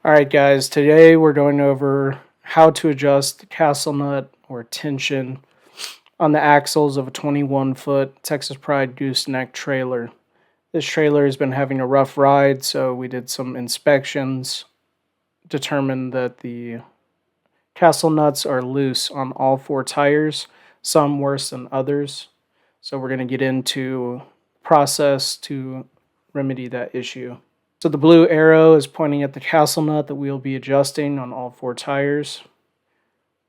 Alright guys, today we're going over how to adjust the castle nut or tension on the axles of a 21-foot Texas Pride gooseneck trailer. This trailer has been having a rough ride, so we did some inspections, determined that the castle nuts are loose on all four tires, some worse than others. So we're going to get into the process to remedy that issue. So the blue arrow is pointing at the castle nut that we'll be adjusting on all four tires.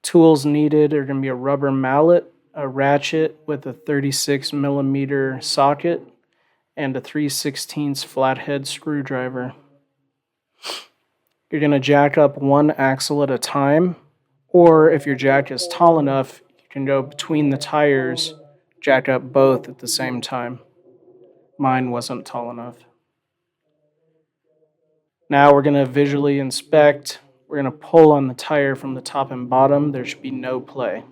Tools needed are going to be a rubber mallet, a ratchet with a 36 millimeter socket, and a 3/16 flathead screwdriver. You're going to jack up one axle at a time, or if your jack is tall enough, you can go between the tires, jack up both at the same time. Mine wasn't tall enough. Now we're going to visually inspect. We're going to pull on the tire from the top and bottom. There should be no play.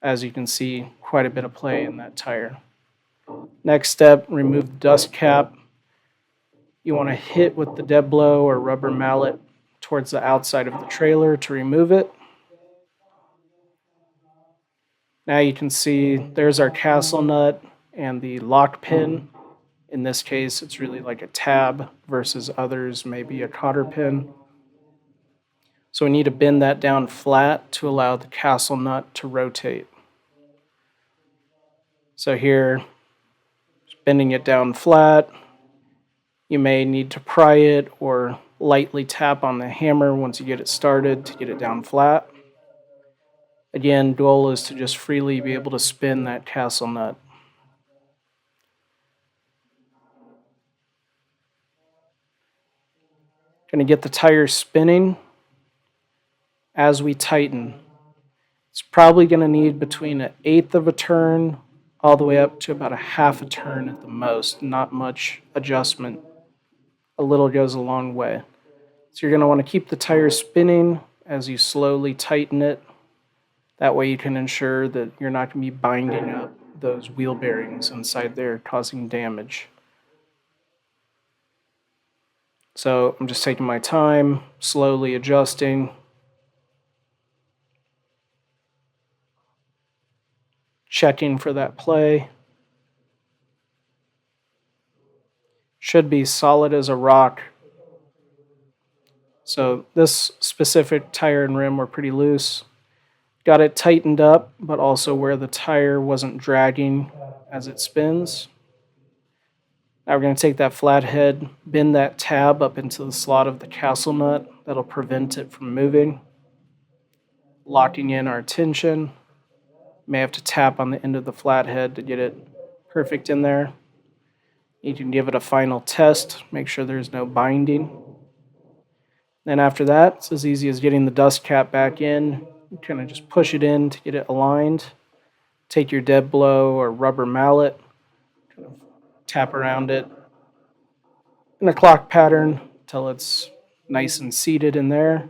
As you can see, quite a bit of play in that tire. Next step, remove the dust cap. You want to hit with the dead blow or rubber mallet towards the outside of the trailer to remove it. Now you can see there's our castle nut and the lock pin. In this case, it's really like a tab versus others, maybe a cotter pin. So we need to bend that down flat to allow the castle nut to rotate. So here, bending it down flat, you may need to pry it or lightly tap on the hammer once you get it started to get it down flat. Again, goal is to just freely be able to spin that castle nut. Going to get the tire spinning as we tighten. It's probably going to need between 1/8 of a turn all the way up to about 1/2 a turn at the most. Not much adjustment. A little goes a long way. So you're going to want to keep the tire spinning as you slowly tighten it. That way you can ensure that you're not going to be binding up those wheel bearings inside there, causing damage. So I'm just taking my time, slowly adjusting. Checking for that play. Should be solid as a rock. So this specific tire and rim were pretty loose. Got it tightened up, but also where the tire wasn't dragging as it spins. Now we're going to take that flathead, bend that tab up into the slot of the castle nut. That'll prevent it from moving. Locking in our tension. May have to tap on the end of the flathead to get it perfect in there. You can give it a final test, make sure there's no binding. Then after that, it's as easy as getting the dust cap back in. You kind of just push it in to get it aligned. Take your dead blow or rubber mallet, kind of tap around it in a clock pattern until it's nice and seated in there.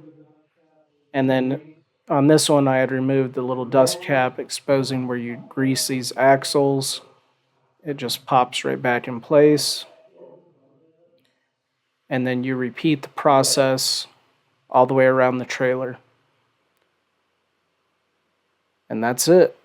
And then on this one, I had removed the little dust cap, exposing where you grease these axles. It just pops right back in place. And then you repeat the process all the way around the trailer. And that's it.